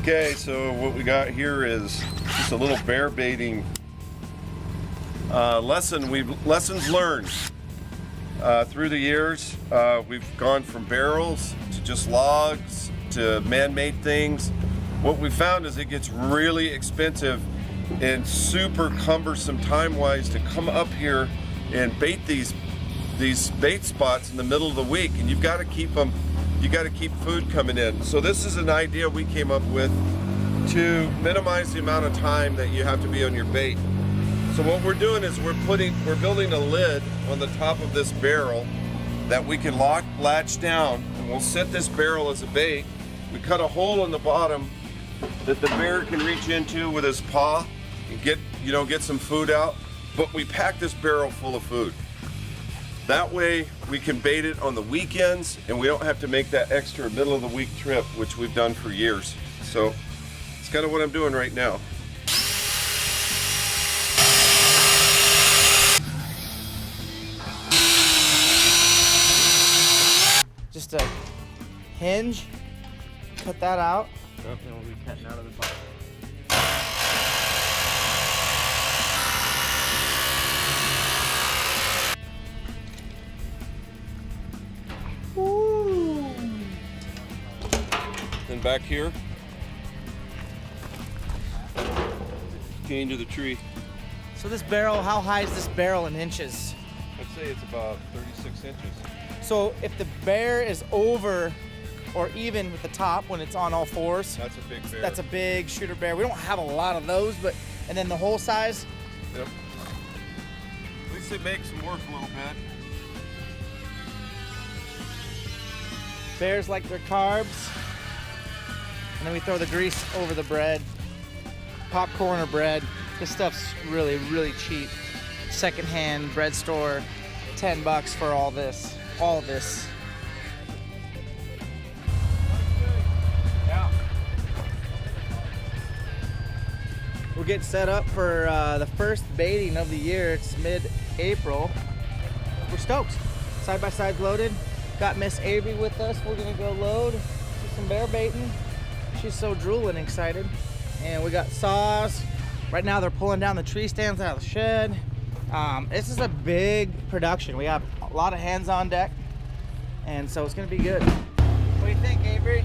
Okay, so what we got here is just a little bear baiting lessons learned through the years. We've gone from barrels to just logs to man-made things. What we found is it gets really expensive and super cumbersome time-wise to come up here and bait these bait spots in the middle of the week, and you've got to keep them. You got to keep food coming in. So this is an idea we came up with to minimize the amount of time that you have to be on your bait. So what we're doing is we're building a lid on the top of this barrel that we can latch down, and we'll set this barrel as a bait. We cut a hole in the bottom that the bear can reach into with his paw and get some food out. But we pack this barrel full of food. That way we can bait it on the weekends and we don't have to make that extra middle of the week trip, which we've done for years. So it's kind of what I'm doing right now. Just a hinge, cut that out. Then we'll be cutting out of the bottom. Then back here, chain to the tree. So this barrel, how high is this barrel in inches? I'd say it's about 36 inches. So if the bear is over or even with the top when it's on all fours, That's a big bear. that's a big shooter bear. We don't have a lot of those, but and then the whole size. Yep. At least it makes them work a little bit. Bears like their carbs. And then we throw the grease over the bread. Popcorn or bread. This stuff's really, really cheap. Secondhand bread store, $10 for all this. All this. Yeah. We're getting set up for the first baiting of the year. It's mid-April. We're stoked. Side by sides loaded. Got Miss Avery with us. We're gonna go load, do some bear baiting. She's so drooling excited. And we got saws. Right now they're pulling down the tree stands out of the shed. This is a big production. We have a lot of hands on deck. And so it's gonna be good. What do you think, Avery?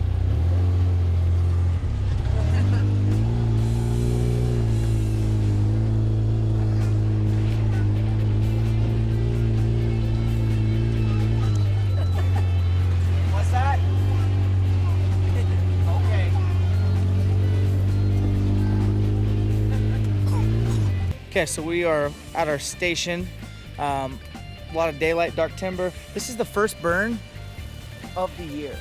Okay, so we are at our station. A lot of daylight, dark timber. This is the first burn of the year.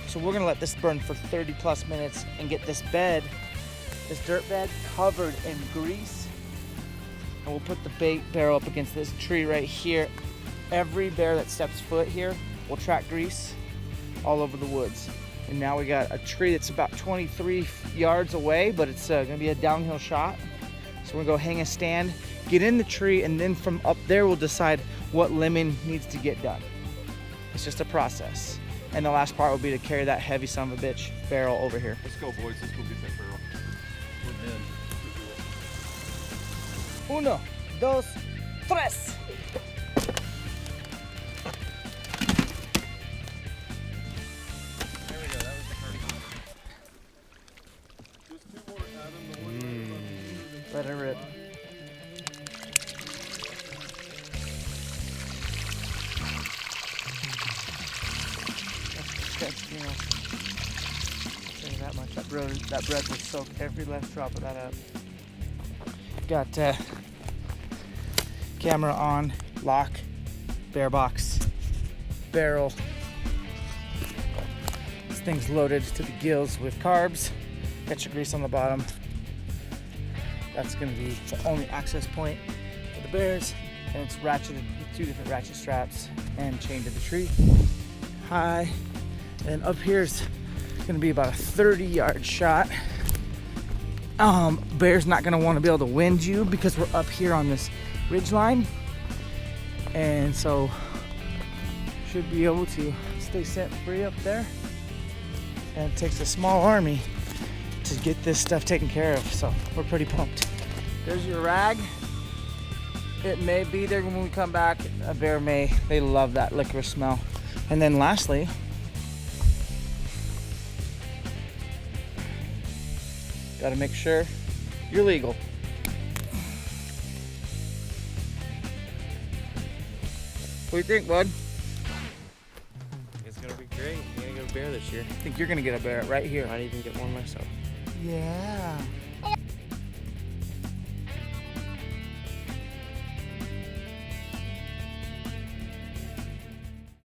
So we're gonna let this burn for 30 plus minutes and get this bed, this dirt bed, covered in grease. And we'll put the bait barrel up against this tree right here. Every bear that steps foot here will track grease all over the woods. And now we got a tree that's about 23 yards away, but it's gonna be a downhill shot. So we're gonna go hang a stand, get in the tree, and then from up there we'll decide what liming needs to get done. It's just a process. And the last part will be to carry that heavy son of a bitch barrel over here. Let's go, boys. Let's go get that barrel. We're in. 1, 2, 3. There we go. That was the first one. Just 2 more, Adam. The one Let it rip. You know, tell you that much. That bread will soak every last drop of that up. Got camera on, lock, bear box, barrel. This thing's loaded to the gills with carbs. Got your grease on the bottom. That's gonna be the only access point for the bears, and it's ratcheted with 2 different ratchet straps and chained to the tree. High, and up here's gonna be about a 30-yard shot. Bear's not gonna want to be able to wind you because we're up here on this ridge line, and so should be able to stay scent free up there. And it takes a small army to get this stuff taken care of. So we're pretty pumped. There's your rag. It may be there when we come back. A bear may. They love that licorice smell. And then lastly, gotta make sure you're legal. What do you think, bud? It's gonna be great. I'm gonna get a bear this year. I think you're gonna get a bear right here. Might even get one myself. Yeah.